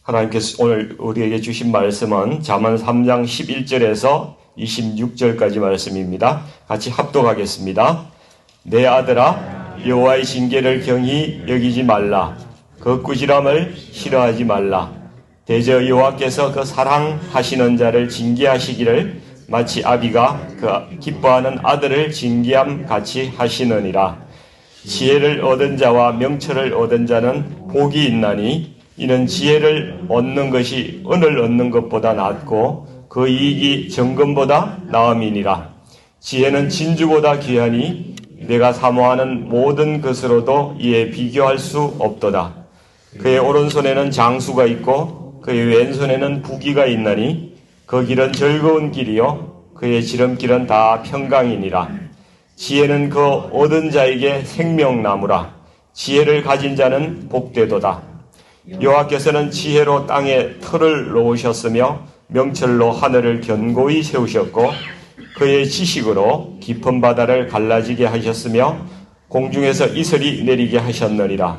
하나님께서 오늘 우리에게 주신 말씀은 잠언 3장 11절에서 26절까지 말씀입니다. 같이 합독하겠습니다. 내 아들아, 여호와의 징계를 경히 여기지 말라. 그 꾸지람을 싫어하지 말라. 대저 여호와께서 그 사랑하시는 자를 징계하시기를 마치 아비가 그 기뻐하는 아들을 징계함 같이 하시느니라. 지혜를 얻은 자와 명철을 얻은 자는 복이 있나니 이는 지혜를 얻는 것이 은을 얻는 것보다 낫고 그 이익이 정금보다 나음이니라. 지혜는 진주보다 귀하니 내가 사모하는 모든 것으로도 이에 비교할 수 없도다. 그의 오른손에는 장수가 있고 그의 왼손에는 부귀가 있나니 그 길은 즐거운 길이요 그의 지름길은 다 평강이니라. 지혜는 그 얻은 자에게 생명나무라. 지혜를 가진 자는 복되도다. 여호와께서는 지혜로 땅에 틀을 놓으셨으며 명철로 하늘을 견고히 세우셨고 그의 지식으로 깊은 바다를 갈라지게 하셨으며 공중에서 이슬이 내리게 하셨느니라.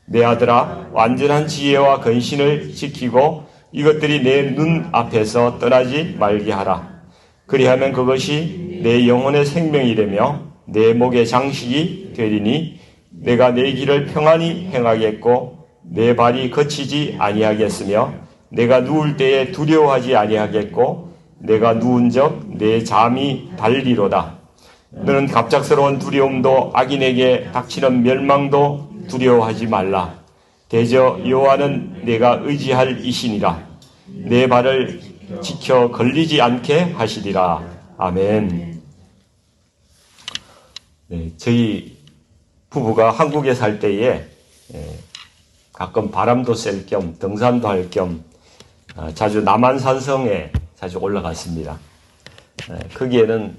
내 아들아, 완전한 지혜와 근신을 지키고 이것들이 내 눈 앞에서 떠나지 말게 하라. 그리하면 그것이 내 영혼의 생명이 되며 내 목의 장식이 되리니 내가 내 길을 평안히 행하겠고 내 발이 거치지 아니하겠으며 내가 누울 때에 두려워하지 아니하겠고 내가 누운 적 내 잠이 달리로다. 너는 갑작스러운 두려움도 악인에게 닥치는 멸망도 두려워하지 말라. 대저 여호와는 내가 의지할 이시니라. 내 발을 지켜 걸리지 않게 하시리라. 아멘. 네, 저희 부부가 한국에 살 때에 가끔 바람도 쐴 겸 등산도 할 겸 자주 남한산성에 자주 올라갔습니다. 거기에는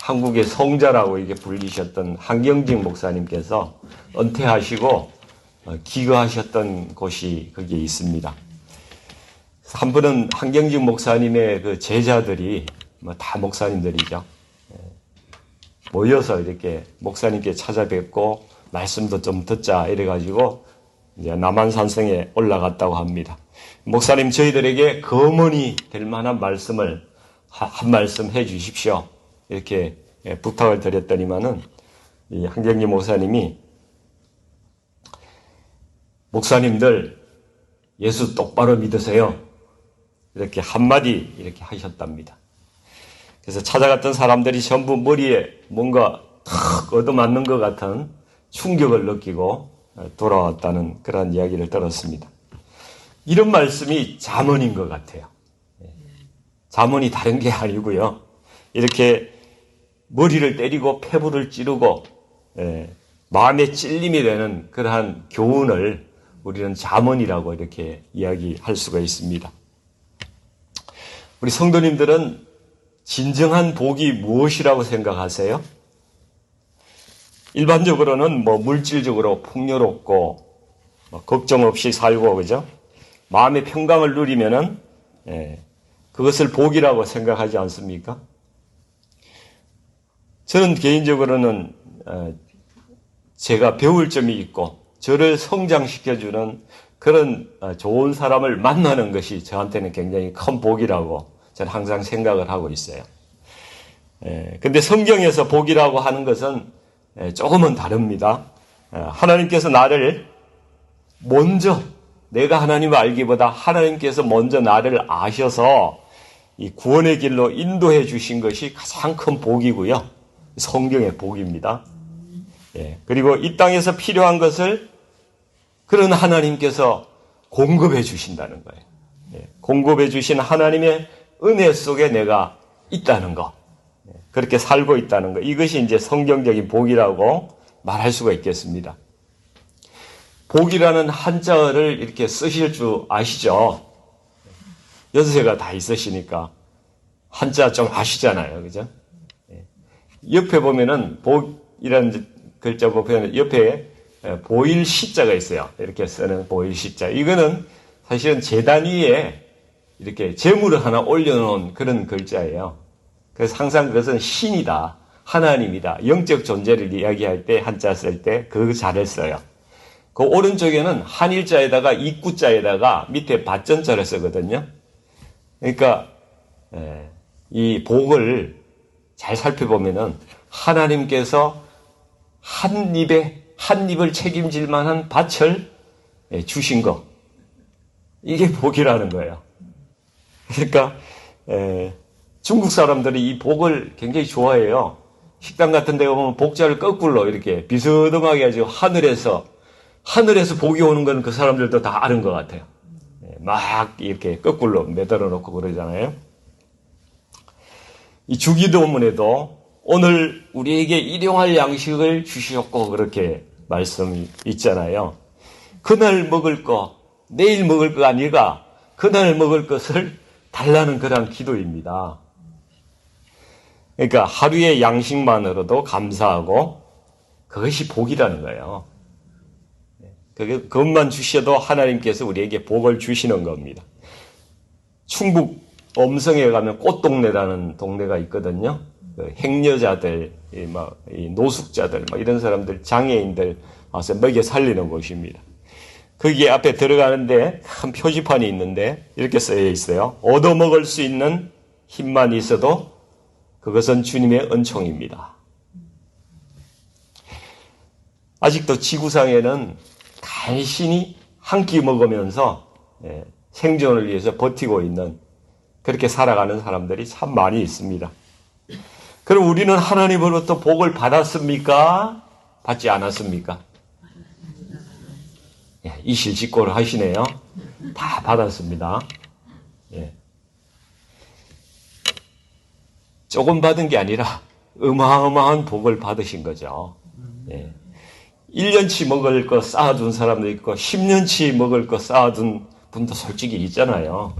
한국의 성자라고 이렇게 불리셨던 한경직 목사님께서 은퇴하시고 기거하셨던 곳이 거기에 있습니다. 한 번은 한경직 목사님의 그 제자들이 다 목사님들이죠. 모여서 이렇게 목사님께 찾아뵙고 말씀도 좀 듣자 이래가지고 이제 남한산성에 올라갔다고 합니다. 목사님 저희들에게 거머니 될 만한 말씀을 한 말씀 해 주십시오. 이렇게 부탁을 드렸더니만은 이 한경직 목사님이 목사님들 예수 똑바로 믿으세요. 이렇게 한마디 이렇게 하셨답니다. 그래서 찾아갔던 사람들이 전부 머리에 뭔가 탁 얻어맞는 것 같은 충격을 느끼고 돌아왔다는 그런 이야기를 들었습니다. 이런 말씀이 잠언인 것 같아요. 잠언이 다른 게 아니고요. 이렇게 머리를 때리고 폐부를 찌르고 마음에 찔림이 되는 그러한 교훈을 우리는 잠언이라고 이렇게 이야기할 수가 있습니다. 우리 성도님들은 진정한 복이 무엇이라고 생각하세요? 일반적으로는 물질적으로 풍요롭고 걱정 없이 살고 그죠? 마음의 평강을 누리면은 그것을 복이라고 생각하지 않습니까? 저는 개인적으로는 제가 배울 점이 있고 저를 성장시켜주는 그런 좋은 사람을 만나는 것이 저한테는 굉장히 큰 복이라고 저는 항상 생각을 하고 있어요. 근데 성경에서 복이라고 하는 것은 조금은 다릅니다. 하나님께서 나를 먼저 내가 하나님을 알기보다 하나님께서 먼저 나를 아셔서 이 구원의 길로 인도해 주신 것이 가장 큰 복이고요. 성경의 복입니다. 그리고 이 땅에서 필요한 것을 그런 하나님께서 공급해 주신다는 거예요. 공급해 주신 하나님의 은혜 속에 내가 있다는 것. 그렇게 살고 있다는 것. 이것이 이제 성경적인 복이라고 말할 수가 있겠습니다. 복이라는 한자어를 이렇게 쓰실 줄 아시죠? 연세가 다 있으시니까 한자 좀 아시잖아요. 그죠? 옆에 보면은 복이라는 글자 보면 옆에 보일 시자가 있어요. 이렇게 쓰는 보일 시자. 이거는 사실은 제단 위에 이렇게 재물을 하나 올려놓은 그런 글자예요. 그래서 항상 그것은 신이다, 하나님이다, 영적 존재를 이야기할 때 한자 쓸 때 그 자를 써요. 그 오른쪽에는 한일자에다가 입구자에다가 밑에 밭전자를 쓰거든요. 그러니까 이 복을 잘 살펴보면은 하나님께서 한 입을 책임질 만한 밭을 주신 거, 이게 복이라는 거예요. 그러니까 중국 사람들이 이 복을 굉장히 좋아해요. 식당 같은 데 보면 복자를 거꾸로 이렇게 비스듬하게 해가지고 하늘에서 복이 오는 건 그 사람들도 다 아는 것 같아요. 막 이렇게 거꾸로 매달아 놓고 그러잖아요. 이 주기도문에도 오늘 우리에게 일용할 양식을 주시옵고 그렇게 말씀이 있잖아요. 그날 먹을 거, 내일 먹을 거 아니라 그날 먹을 것을 달라는 그런 기도입니다. 그러니까 하루의 양식만으로도 감사하고 그것이 복이라는 거예요. 그것만 주셔도 하나님께서 우리에게 복을 주시는 겁니다. 충북 엄성에 가면 꽃동네라는 동네가 있거든요. 행여자들, 노숙자들, 이런 사람들, 장애인들 와서 먹여 살리는 곳입니다. 거기 앞에 들어가는데 큰 표지판이 있는데 이렇게 쓰여 있어요. 얻어먹을 수 있는 힘만 있어도 그것은 주님의 은총입니다. 아직도 지구상에는 간신히 한 끼 먹으면서 생존을 위해서 버티고 있는, 그렇게 살아가는 사람들이 참 많이 있습니다. 그럼 우리는 하나님으로부터 복을 받았습니까? 받지 않았습니까? 이실직고를 하시네요. 다 받았습니다. 조금 받은 게 아니라 어마어마한 복을 받으신 거죠. 1년치 먹을 거 쌓아둔 사람도 있고 10년치 먹을 거 쌓아둔 분도 솔직히 있잖아요.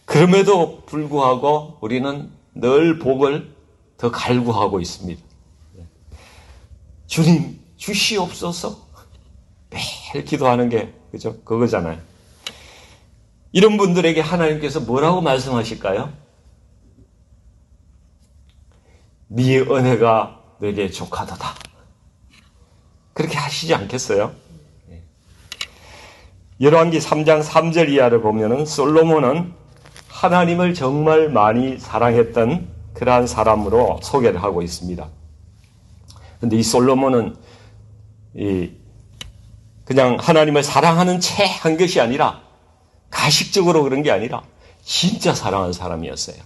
그럼에도 불구하고 우리는 늘 복을 더 갈구하고 있습니다. 주님 주시옵소서, 매일 기도하는 게 그죠? 그거잖아요. 이런 분들에게 하나님께서 뭐라고 말씀하실까요? 네 은혜가 내게 족하도다, 그렇게 하시지 않겠어요? 열왕기 3장 3절 이하를 보면은 솔로몬은 하나님을 정말 많이 사랑했던 그러한 사람으로 소개를 하고 있습니다. 그런데 이 솔로몬은 그냥 하나님을 사랑하는 채 한 것이 아니라, 가식적으로 그런 게 아니라 진짜 사랑하는 사람이었어요.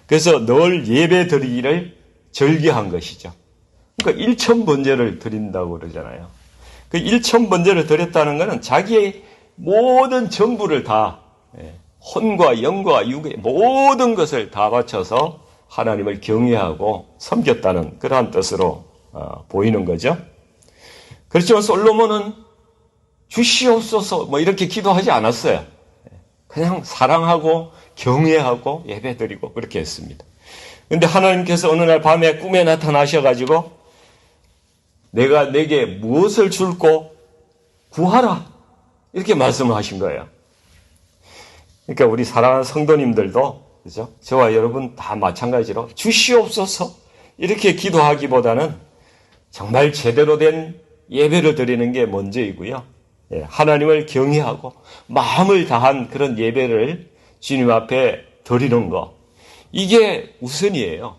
그래서 늘 예배 드리기를 절기한 것이죠. 그러니까 1000번제를 드린다고 그러잖아요. 그 1000번제를 드렸다는 것은 자기의 모든 전부를 다, 혼과 영과 육의 모든 것을 다 바쳐서 하나님을 경외하고 섬겼다는 그러한 뜻으로 보이는 거죠. 그렇지만 솔로몬은 주시옵소서 이렇게 기도하지 않았어요. 그냥 사랑하고 경외하고 예배드리고 그렇게 했습니다. 그런데 하나님께서 어느 날 밤에 꿈에 나타나셔가지고 내가 내게 무엇을 줄고 구하라, 이렇게 말씀을 하신 거예요. 그러니까 우리 사랑하는 성도님들도, 그죠? 저와 여러분 다 마찬가지로 주시옵소서 이렇게 기도하기보다는 정말 제대로 된 예배를 드리는 게 먼저이고요. 하나님을 경외하고 마음을 다한 그런 예배를 주님 앞에 드리는 거, 이게 우선이에요.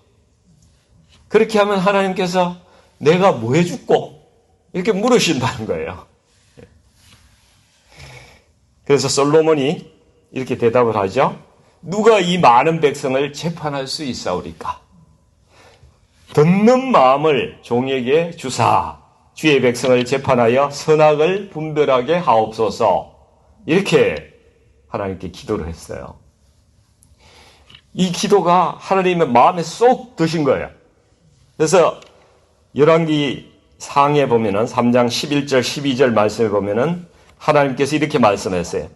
그렇게 하면 하나님께서 내가 뭐 해줄꼬? 이렇게 물으신다는 거예요. 그래서 솔로몬이 이렇게 대답을 하죠. 누가 이 많은 백성을 재판할 수 있사오리까? 듣는 마음을 종에게 주사 주의 백성을 재판하여 선악을 분별하게 하옵소서, 이렇게 하나님께 기도를 했어요. 이 기도가 하나님의 마음에 쏙 드신 거예요. 그래서 열왕기 상에 보면은 3장 11절 12절 말씀에 보면은 하나님께서 이렇게 말씀했어요.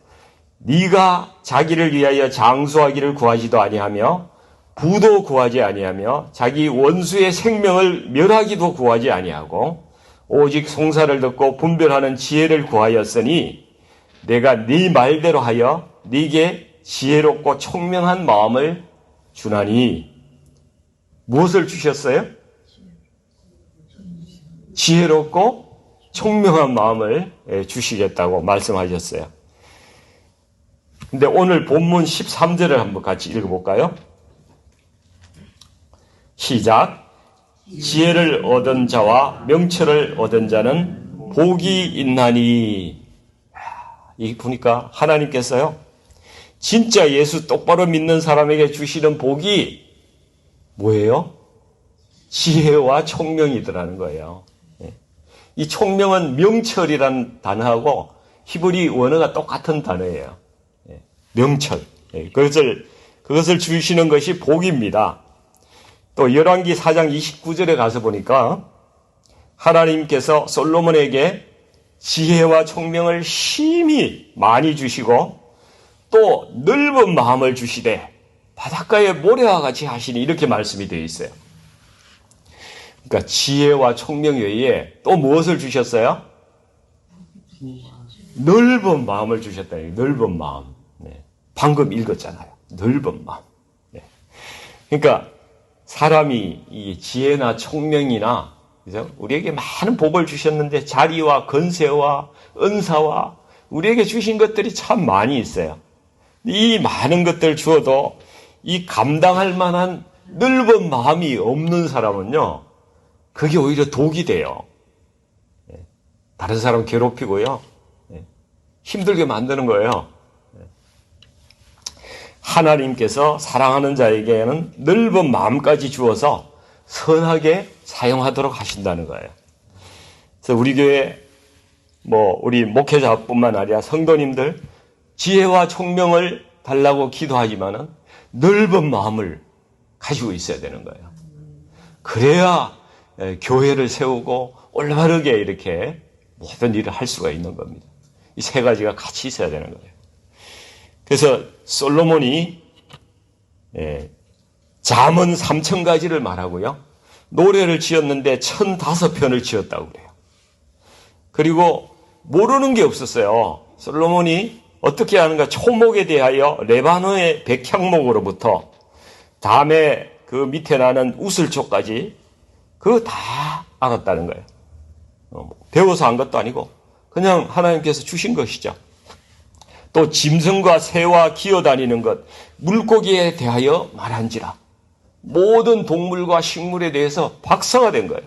네가 자기를 위하여 장수하기를 구하지도 아니하며 부도 구하지 아니하며 자기 원수의 생명을 멸하기도 구하지 아니하고 오직 송사를 듣고 분별하는 지혜를 구하였으니 내가 네 말대로 하여 네게 지혜롭고 총명한 마음을 주나니. 무엇을 주셨어요? 지혜롭고 총명한 마음을 주시겠다고 말씀하셨어요. 근데 오늘 본문 13절을 한번 같이 읽어볼까요? 시작. 지혜를 얻은 자와 명철을 얻은 자는 복이 있나니. 이 보니까 하나님께서요, 진짜 예수 똑바로 믿는 사람에게 주시는 복이 뭐예요? 지혜와 총명이더라는 거예요. 이 총명은 명철이라는 단어하고 히브리 원어가 똑같은 단어예요. 명철. 그것을 주시는 것이 복입니다. 또 열왕기 4장 29절에 가서 보니까 하나님께서 솔로몬에게 지혜와 총명을 심히 많이 주시고 또 넓은 마음을 주시되 바닷가의 모래와 같이 하시니, 이렇게 말씀이 되어 있어요. 그러니까 지혜와 총명 외에 또 무엇을 주셨어요? 넓은 마음을 주셨다. 넓은 마음. 네. 방금 읽었잖아요. 넓은 마음. 네. 그러니까 사람이 이 지혜나 총명이나, 그죠? 우리에게 많은 복을 주셨는데 자리와 건세와 은사와 우리에게 주신 것들이 참 많이 있어요. 이 많은 것들 주어도 이 감당할 만한 넓은 마음이 없는 사람은요, 그게 오히려 독이 돼요. 다른 사람 괴롭히고요, 힘들게 만드는 거예요. 하나님께서 사랑하는 자에게는 넓은 마음까지 주어서 선하게 사용하도록 하신다는 거예요. 그래서 우리 교회 우리 목회자뿐만 아니라 성도님들 지혜와 총명을 달라고 기도하지만은 넓은 마음을 가지고 있어야 되는 거예요. 그래야 교회를 세우고 올바르게 이렇게 모든 일을 할 수가 있는 겁니다. 이 세 가지가 같이 있어야 되는 거예요. 그래서 솔로몬이 잠언 3000가지를 말하고요, 노래를 지었는데 1005편을 지었다고 그래요. 그리고 모르는 게 없었어요. 솔로몬이 어떻게 하는가? 초목에 대하여 레바논의 백향목으로부터 다음에 그 밑에 나는 우슬초까지 그거 다 알았다는 거예요. 배워서 한 것도 아니고 그냥 하나님께서 주신 것이죠. 또 짐승과 새와 기어다니는 것, 물고기에 대하여 말한지라. 모든 동물과 식물에 대해서 박사가 된 거예요.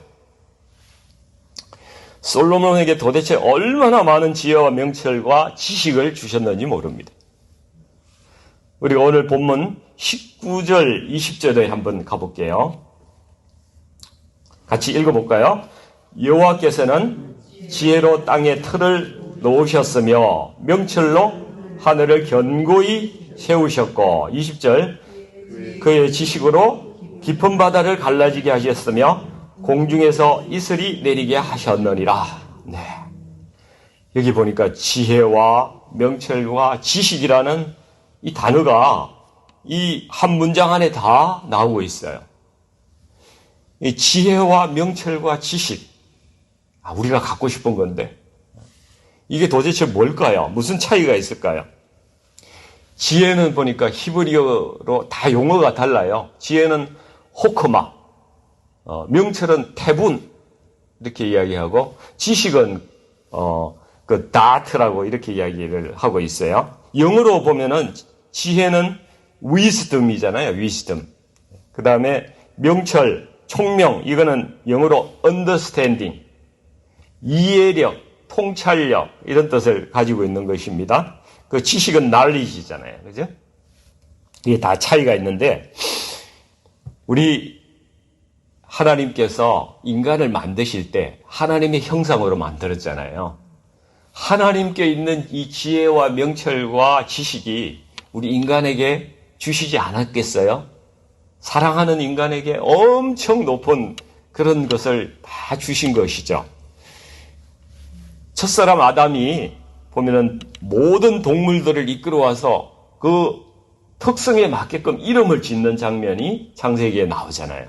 솔로몬에게 도대체 얼마나 많은 지혜와 명철과 지식을 주셨는지 모릅니다. 우리가 오늘 본문 19절, 20절에 한번 가볼게요. 같이 읽어볼까요? 여호와께서는 지혜로 땅에 틀을 놓으셨으며 명철로 하늘을 견고히 세우셨고, 20절, 그의 지식으로 깊은 바다를 갈라지게 하셨으며 공중에서 이슬이 내리게 하셨느니라. 네. 여기 보니까 지혜와 명철과 지식이라는 이 단어가 이 한 문장 안에 다 나오고 있어요. 이 지혜와 명철과 지식, 우리가 갖고 싶은 건데 이게 도대체 뭘까요? 무슨 차이가 있을까요? 지혜는 보니까 히브리어로 다 용어가 달라요. 지혜는 호크마, 명철은 태분, 이렇게 이야기하고, 지식은 그 다트라고 이렇게 이야기를 하고 있어요. 영어로 보면은 지혜는 wisdom이잖아요. wisdom. 그 다음에 명철, 총명, 이거는 영어로 understanding, 이해력, 통찰력, 이런 뜻을 가지고 있는 것입니다. 그 지식은 knowledge잖아요. 그죠? 이게 다 차이가 있는데, 우리 하나님께서 인간을 만드실 때 하나님의 형상으로 만들었잖아요. 하나님께 있는 이 지혜와 명철과 지식이 우리 인간에게 주시지 않았겠어요? 사랑하는 인간에게 엄청 높은 그런 것을 다 주신 것이죠. 첫사람 아담이 보면은 모든 동물들을 이끌어와서 그 특성에 맞게끔 이름을 짓는 장면이 창세기에 나오잖아요.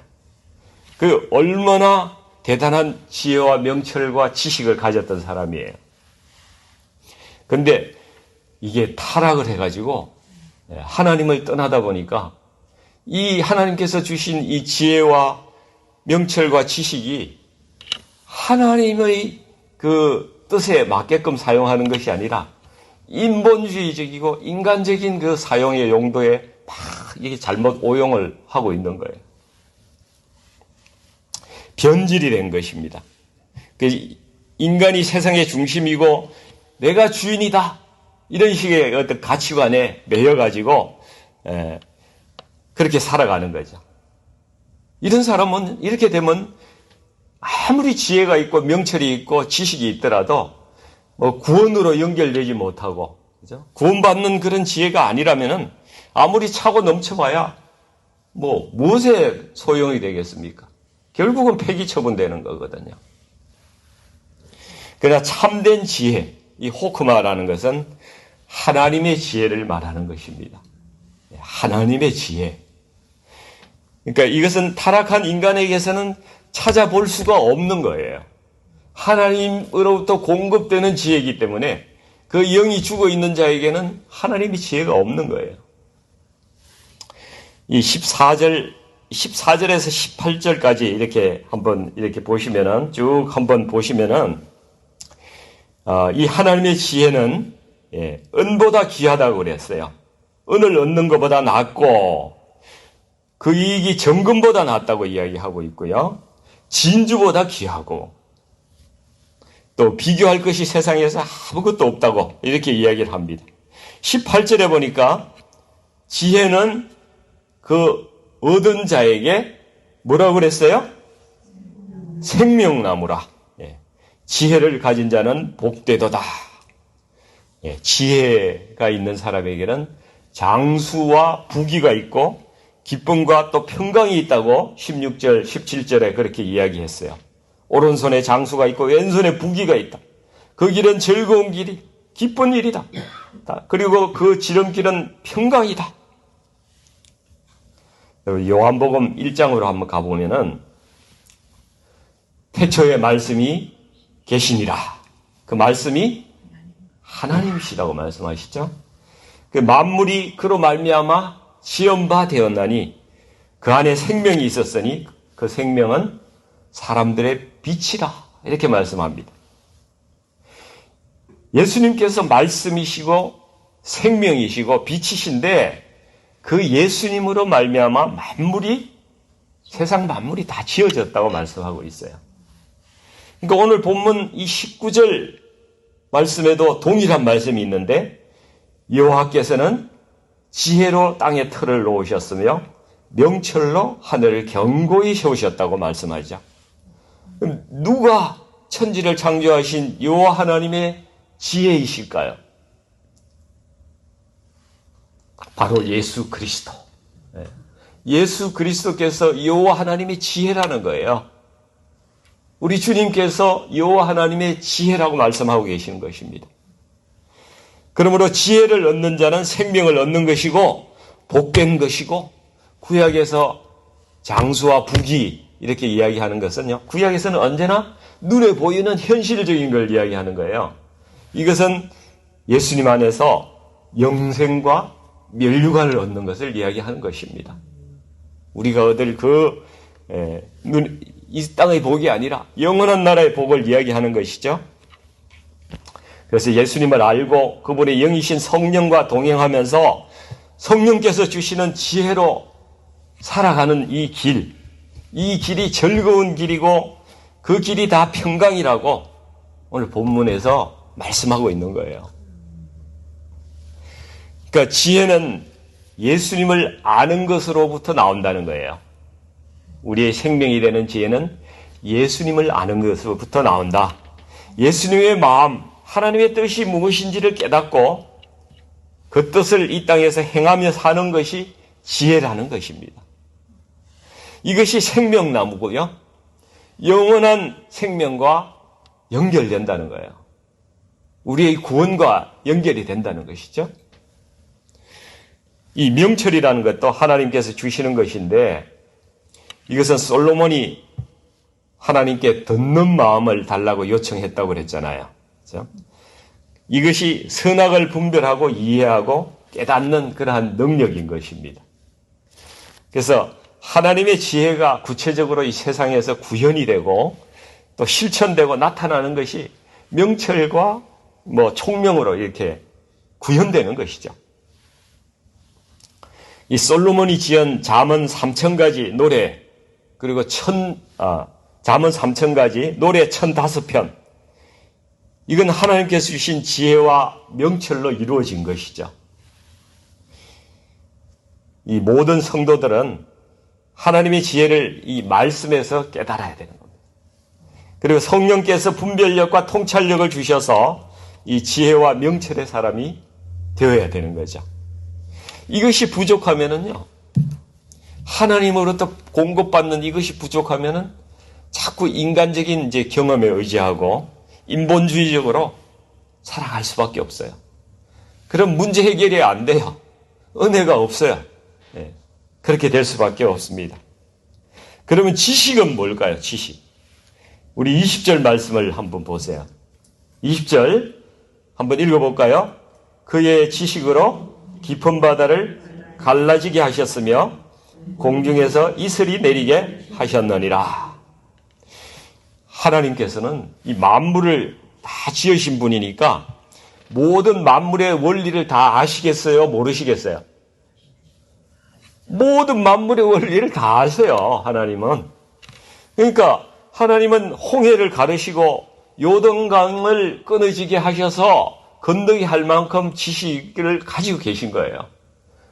그 얼마나 대단한 지혜와 명철과 지식을 가졌던 사람이에요. 근데 이게 타락을 해가지고 하나님을 떠나다 보니까 이 하나님께서 주신 이 지혜와 명철과 지식이 하나님의 그 뜻에 맞게끔 사용하는 것이 아니라 인본주의적이고 인간적인 그 사용의 용도에 막 이게 잘못 오용을 하고 있는 거예요. 변질이 된 것입니다. 인간이 세상의 중심이고 내가 주인이다 이런 식의 어떤 가치관에 매여가지고 그렇게 살아가는 거죠. 이런 사람은 이렇게 되면 아무리 지혜가 있고 명철이 있고 지식이 있더라도 뭐 구원으로 연결되지 못하고, 그죠? 구원받는 그런 지혜가 아니라면은 아무리 차고 넘쳐봐야 뭐 무엇에 소용이 되겠습니까? 결국은 폐기 처분되는 거거든요. 그러나 참된 지혜, 이 호크마라는 것은 하나님의 지혜를 말하는 것입니다. 하나님의 지혜. 그러니까 이것은 타락한 인간에게서는 찾아볼 수가 없는 거예요. 하나님으로부터 공급되는 지혜이기 때문에 그 영이 죽어 있는 자에게는 하나님의 지혜가 없는 거예요. 이 14절에서 18절까지 이렇게 한번 이렇게 보시면은 쭉 한번 보시면은 이 하나님의 지혜는 은보다 귀하다고 그랬어요. 은을 얻는 것보다 낫고 그 이익이 정금보다 낫다고 이야기하고 있고요. 진주보다 귀하고 또 비교할 것이 세상에서 아무것도 없다고 이렇게 이야기를 합니다. 18절에 보니까 지혜는 그 얻은 자에게 뭐라고 그랬어요? 생명나무라. 지혜를 가진 자는 복되도다. 지혜가 있는 사람에게는 장수와 부귀가 있고 기쁨과 또 평강이 있다고 16절, 17절에 그렇게 이야기했어요. 오른손에 장수가 있고 왼손에 부귀가 있다. 그 길은 즐거운 길이, 기쁜 일이다. 그리고 그 지름길은 평강이다. 요한복음 1장으로 한번 가보면은 태초에 말씀이 계시니라. 그 말씀이 하나님이시라고 말씀하시죠. 그 만물이 그로 말미암아 지은 바 되었나니 그 안에 생명이 있었으니 그 생명은 사람들의 빛이라 이렇게 말씀합니다. 예수님께서 말씀이시고 생명이시고 빛이신데 그 예수님으로 말미암아 만물이 세상 만물이 다 지어졌다고 말씀하고 있어요. 그러니까 오늘 본문 이 19절 말씀에도 동일한 말씀이 있는데 여호와께서는 지혜로 땅에 틀을 놓으셨으며 명철로 하늘을 견고히 세우셨다고 말씀하죠. 그럼 누가 천지를 창조하신 여호와 하나님의 지혜이실까요? 바로 예수 그리스도. 예수 그리스도께서 여호와 하나님의 지혜라는 거예요. 우리 주님께서 여호와 하나님의 지혜라고 말씀하고 계시는 것입니다. 그러므로 지혜를 얻는 자는 생명을 얻는 것이고 복된 것이고 구약에서 장수와 부귀 이렇게 이야기하는 것은요. 구약에서는 언제나 눈에 보이는 현실적인 걸 이야기하는 거예요. 이것은 예수님 안에서 영생과 면류관을 얻는 것을 이야기하는 것입니다. 우리가 얻을 이 땅의 복이 아니라 영원한 나라의 복을 이야기하는 것이죠. 그래서 예수님을 알고 그분의 영이신 성령과 동행하면서 성령께서 주시는 지혜로 살아가는 이 길이 즐거운 길이고 그 길이 다 평강이라고 오늘 본문에서 말씀하고 있는 거예요. 그러니까 지혜는 예수님을 아는 것으로부터 나온다는 거예요. 우리의 생명이 되는 지혜는 예수님을 아는 것으로부터 나온다. 예수님의 마음, 하나님의 뜻이 무엇인지를 깨닫고 그 뜻을 이 땅에서 행하며 사는 것이 지혜라는 것입니다. 이것이 생명나무고요. 영원한 생명과 연결된다는 거예요. 우리의 구원과 연결이 된다는 것이죠. 이 명철이라는 것도 하나님께서 주시는 것인데 이것은 솔로몬이 하나님께 듣는 마음을 달라고 요청했다고 그랬잖아요. 그렇죠? 이것이 선악을 분별하고 이해하고 깨닫는 그러한 능력인 것입니다. 그래서 하나님의 지혜가 구체적으로 이 세상에서 구현이 되고 또 실천되고 나타나는 것이 명철과 총명으로 이렇게 구현되는 것이죠. 이 솔로몬이 지은 잠언 3,000가지 노래, 그리고 잠언 3,000가지 노래 1,005편, 이건 하나님께서 주신 지혜와 명철로 이루어진 것이죠. 이 모든 성도들은 하나님의 지혜를 이 말씀에서 깨달아야 되는 겁니다. 그리고 성령께서 분별력과 통찰력을 주셔서 이 지혜와 명철의 사람이 되어야 되는 거죠. 이것이 부족하면은요, 하나님으로부터 공급받는 이것이 부족하면은 자꾸 인간적인 이제 경험에 의지하고 인본주의적으로 살아갈 수밖에 없어요. 그럼 문제 해결이 안 돼요. 은혜가 없어요. 네, 그렇게 될 수밖에 없습니다. 그러면 지식은 뭘까요? 지식. 우리 20절 말씀을 한번 보세요. 20절 한번 읽어볼까요? 그의 지식으로 깊은 바다를 갈라지게 하셨으며 공중에서 이슬이 내리게 하셨느니라. 하나님께서는 이 만물을 다 지으신 분이니까 모든 만물의 원리를 다 아시겠어요? 모르시겠어요? 모든 만물의 원리를 다 아세요, 하나님은. 그러니까 하나님은 홍해를 가르시고 요단강을 끊어지게 하셔서 건너게 할 만큼 지식을 가지고 계신 거예요.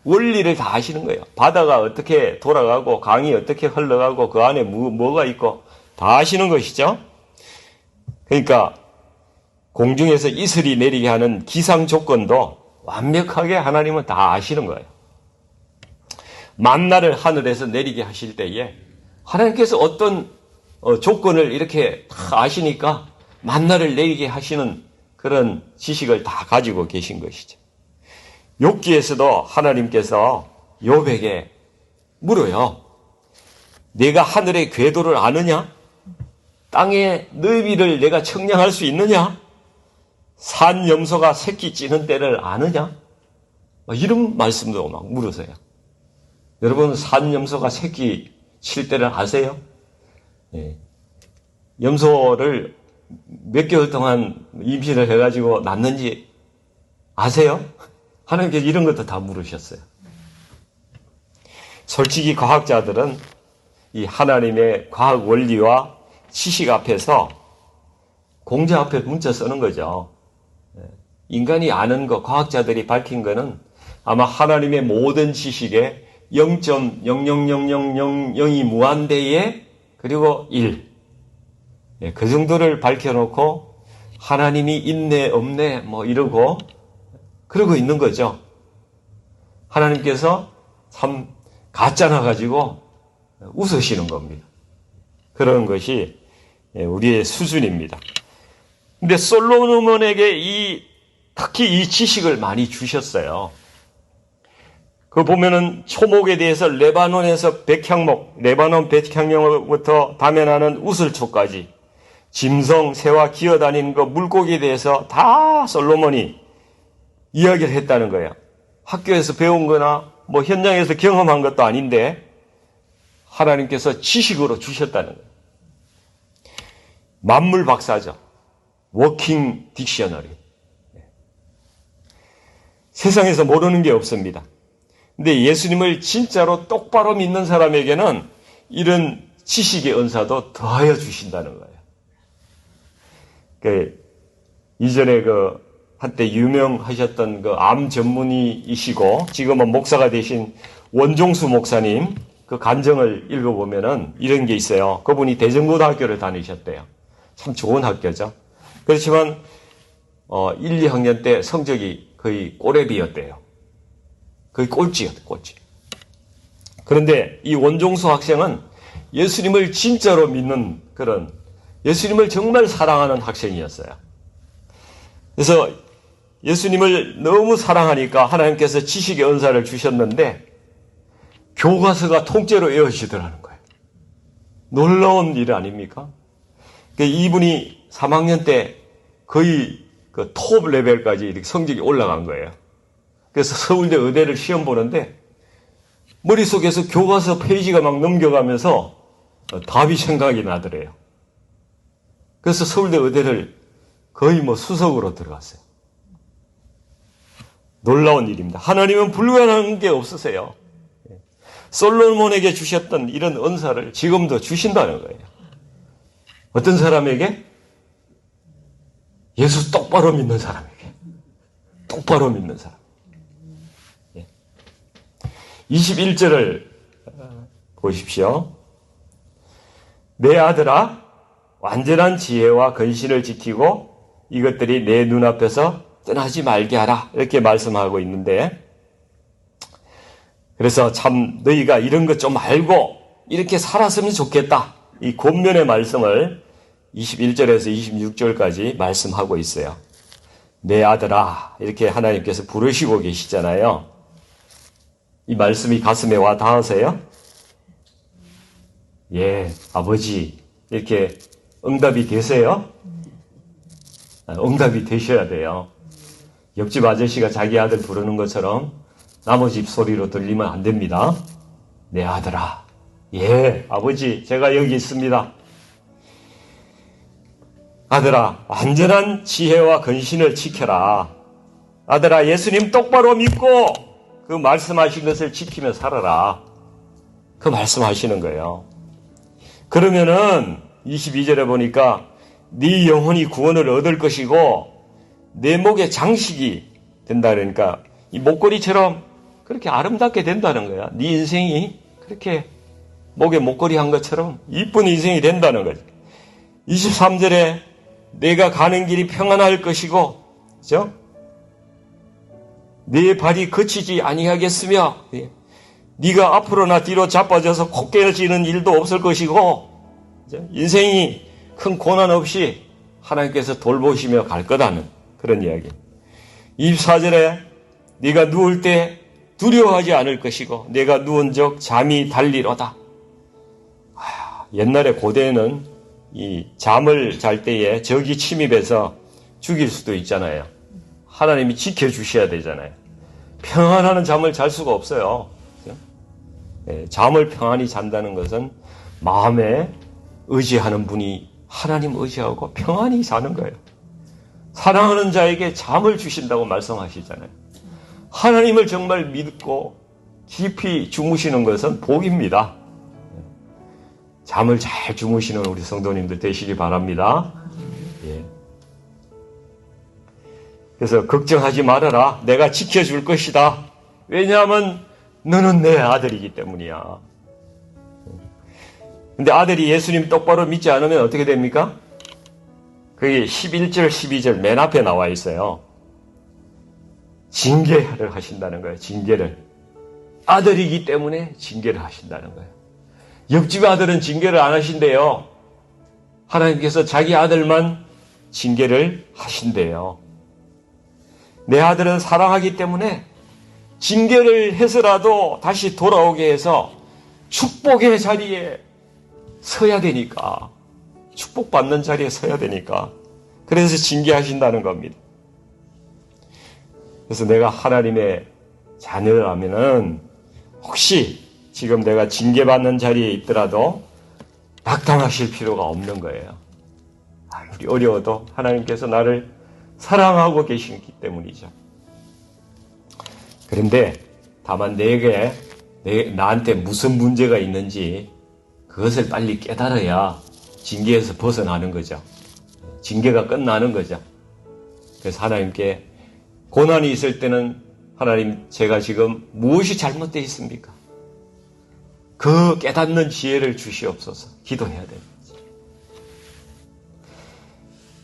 원리를 다 아시는 거예요. 바다가 어떻게 돌아가고 강이 어떻게 흘러가고 그 안에 뭐가 있고 다 아시는 것이죠. 그러니까 공중에서 이슬이 내리게 하는 기상 조건도 완벽하게 하나님은 다 아시는 거예요. 만나를 하늘에서 내리게 하실 때에 하나님께서 어떤 조건을 이렇게 다 아시니까 만나를 내리게 하시는 그런 지식을 다 가지고 계신 것이죠. 욥기에서도 하나님께서 욥에게 물어요. 내가 하늘의 궤도를 아느냐? 땅의 너비를 내가 측량할 수 있느냐? 산 염소가 새끼 찌는 때를 아느냐? 이런 말씀도 막 물으세요. 여러분, 산 염소가 새끼 칠 때를 아세요? 네. 염소를 몇 개월 동안 임신을 해가지고 낳는지 아세요? 하나님께서 이런 것도 다 물으셨어요. 솔직히 과학자들은 이 하나님의 과학 원리와 지식 앞에서 공자 앞에 문자 쓰는 거죠. 인간이 아는 거, 과학자들이 밝힌 거는 아마 하나님의 모든 지식의 0.00000이 무한대에 그리고 1. 그 정도를 밝혀놓고 하나님이 있네 없네 이러고 그러고 있는 거죠. 하나님께서 참 가짜나 가지고 웃으시는 겁니다. 그런 것이 우리의 수준입니다. 근데 솔로몬에게 특히 이 지식을 많이 주셨어요. 그 보면은 초목에 대해서 레바논에서 백향목, 레바논 백향목부터 다면하는 우슬초까지 짐승, 새와 기어다니는 그 물고기에 대해서 다 솔로몬이 이야기를 했다는 거예요. 학교에서 배운 거나 현장에서 경험한 것도 아닌데 하나님께서 지식으로 주셨다는 거예요. 만물 박사죠. 워킹 딕셔너리. 세상에서 모르는 게 없습니다. 근데 예수님을 진짜로 똑바로 믿는 사람에게는 이런 지식의 은사도 더하여 주신다는 거예요. 이전에 한때 유명하셨던 암 전문의이시고 지금은 목사가 되신 원종수 목사님 그 간증을 읽어보면은 이런 게 있어요. 그분이 대전고등학교를 다니셨대요. 참 좋은 학교죠. 그렇지만 1, 2학년 때 성적이 거의 꼬레비였대요. 거의 꼴찌였대요. 꼴찌. 그런데 이 원종수 학생은 예수님을 진짜로 믿는 그런 예수님을 정말 사랑하는 학생이었어요. 그래서 예수님을 너무 사랑하니까 하나님께서 지식의 은사를 주셨는데 교과서가 통째로 외워지더라는 거예요. 놀라운 일 아닙니까? 이분이 3학년 때 거의 톱 레벨까지 이렇게 성적이 올라간 거예요. 그래서 서울대 의대를 시험 보는데 머릿속에서 교과서 페이지가 막 넘겨가면서 답이 생각이 나더래요. 그래서 서울대 의대를 거의 수석으로 들어갔어요. 놀라운 일입니다. 하나님은 불가능한 게 없으세요. 솔로몬에게 주셨던 이런 은사를 지금도 주신다는 거예요. 어떤 사람에게? 예수 똑바로 믿는 사람에게. 똑바로 믿는 사람. 21절을 보십시오. 내 아들아, 완전한 지혜와 근신을 지키고 이것들이 내 눈앞에서 떠나지 말게 하라. 이렇게 말씀하고 있는데, 그래서 참 너희가 이런 것 좀 알고 이렇게 살았으면 좋겠다. 이 권면의 말씀을 21절에서 26절까지 말씀하고 있어요. 내 아들아, 이렇게 하나님께서 부르시고 계시잖아요. 이 말씀이 가슴에 와 닿으세요? 예, 아버지, 이렇게 응답이 되세요? 응답이 되셔야 돼요. 옆집 아저씨가 자기 아들 부르는 것처럼 나머지 집 소리로 들리면 안 됩니다. 내 아들아, 예, 아버지, 제가 여기 있습니다. 아들아, 완전한 지혜와 근신을 지켜라. 아들아, 예수님 똑바로 믿고 그 말씀하신 것을 지키며 살아라. 그 말씀하시는 거예요. 그러면은 22절에 보니까 네 영혼이 구원을 얻을 것이고 내 목에 장식이 된다. 그러니까 이 목걸이처럼 그렇게 아름답게 된다는 거야. 네 인생이 그렇게 목에 목걸이 한 것처럼 이쁜 인생이 된다는 거지. 23절에 내가 가는 길이 평안할 것이고, 그죠? 내 발이 거치지 아니하겠으며, 네가 앞으로나 뒤로 자빠져서 코 깨지는 일도 없을 것이고, 그죠? 인생이 큰 고난 없이 하나님께서 돌보시며 갈 거다는 그런 이야기. 24절에 네가 누울 때 두려워하지 않을 것이고, 내가 누운 적 잠이 달리로다. 옛날에 고대에는 이 잠을 잘 때에 적이 침입해서 죽일 수도 있잖아요. 하나님이 지켜주셔야 되잖아요. 평안한 잠을 잘 수가 없어요. 네, 잠을 평안히 잔다는 것은 마음에 의지하는 분이 하나님 의지하고 평안히 자는 거예요. 사랑하는 자에게 잠을 주신다고 말씀하시잖아요. 하나님을 정말 믿고 깊이 주무시는 것은 복입니다. 잠을 잘 주무시는 우리 성도님들 되시기 바랍니다. 예. 그래서 걱정하지 말아라. 내가 지켜줄 것이다. 왜냐하면 너는 내 아들이기 때문이야. 근데 아들이 예수님 똑바로 믿지 않으면 어떻게 됩니까? 그게 11절, 12절 맨 앞에 나와 있어요. 징계를 하신다는 거예요. 징계를. 아들이기 때문에 징계를 하신다는 거예요. 옆집 아들은 징계를 안 하신대요. 하나님께서 자기 아들만 징계를 하신대요. 내 아들은 사랑하기 때문에 징계를 해서라도 다시 돌아오게 해서 축복의 자리에 서야 되니까, 축복받는 자리에 서야 되니까, 그래서 징계하신다는 겁니다. 그래서 내가 하나님의 자녀라면은 혹시 지금 내가 징계받는 자리에 있더라도 낙담하실 필요가 없는 거예요. 아무리 어려워도 하나님께서 나를 사랑하고 계시기 때문이죠. 그런데 다만 나한테 무슨 문제가 있는지 그것을 빨리 깨달아야 징계에서 벗어나는 거죠. 징계가 끝나는 거죠. 그래서 하나님께 고난이 있을 때는 하나님, 제가 지금 무엇이 잘못되어 있습니까? 그 깨닫는 지혜를 주시옵소서. 기도해야 됩니다.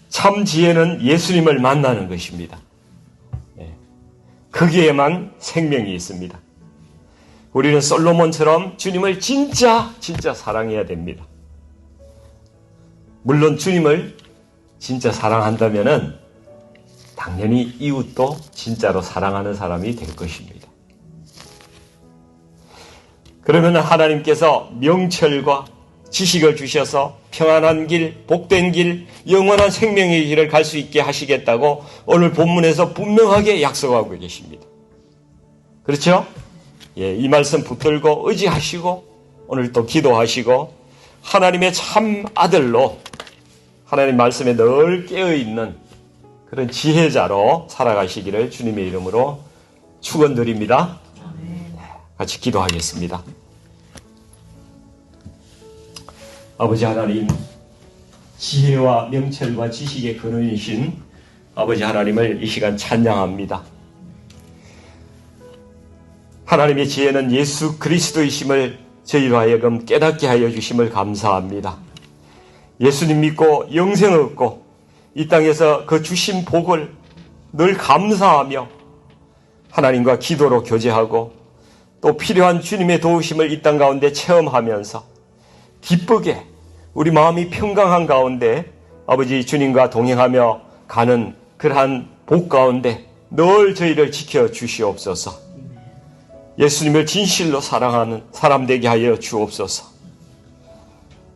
참 지혜는 예수님을 만나는 것입니다. 거기에만 생명이 있습니다. 우리는 솔로몬처럼 주님을 진짜 사랑해야 됩니다. 물론 주님을 진짜 사랑한다면은 당연히 이웃도 진짜로 사랑하는 사람이 될 것입니다. 그러면 하나님께서 명철과 지식을 주셔서 평안한 길, 복된 길, 영원한 생명의 길을 갈 수 있게 하시겠다고 오늘 본문에서 분명하게 약속하고 계십니다. 그렇죠? 예, 이 말씀 붙들고 의지하시고 오늘 또 기도하시고 하나님의 참 아들로 하나님 말씀에 늘 깨어있는 그런 지혜자로 살아가시기를 주님의 이름으로 축원드립니다. 같이 기도하겠습니다. 아버지 하나님, 지혜와 명철과 지식의 근원이신 아버지 하나님을 이 시간 찬양합니다. 하나님의 지혜는 예수 그리스도이심을 저희로 하여금 깨닫게 하여 주심을 감사합니다. 예수님 믿고 영생 얻고 이 땅에서 그 주신 복을 늘 감사하며 하나님과 기도로 교제하고 또 필요한 주님의 도우심을 이 땅 가운데 체험하면서 기쁘게 우리 마음이 평강한 가운데 아버지 주님과 동행하며 가는 그러한 복 가운데 늘 저희를 지켜 주시옵소서. 예수님을 진실로 사랑하는 사람 되게 하여 주옵소서.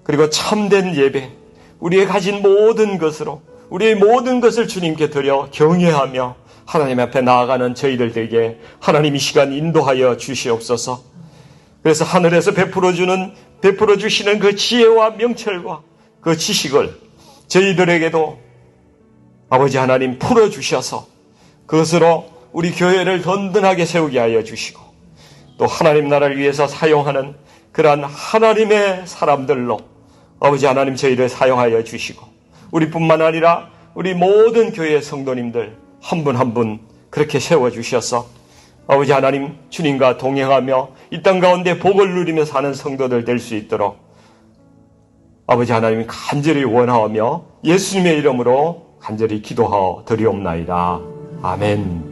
그리고 참된 예배, 우리의 가진 모든 것으로 우리의 모든 것을 주님께 드려 경외하며 하나님 앞에 나아가는 저희들 되게 하나님 이 시간 인도하여 주시옵소서. 그래서 하늘에서 베풀어 주시는 그 지혜와 명철과 그 지식을 저희들에게도 아버지 하나님 풀어주셔서 그것으로 우리 교회를 든든하게 세우게 하여 주시고 또 하나님 나라를 위해서 사용하는 그러한 하나님의 사람들로 아버지 하나님 저희를 사용하여 주시고 우리뿐만 아니라 우리 모든 교회의 성도님들 한 분 한 분 그렇게 세워주셔서 아버지 하나님 주님과 동행하며 이 땅 가운데 복을 누리며 사는 성도들 될 수 있도록 아버지 하나님 간절히 원하오며 예수님의 이름으로 간절히 기도하오 드리옵나이다. 아멘.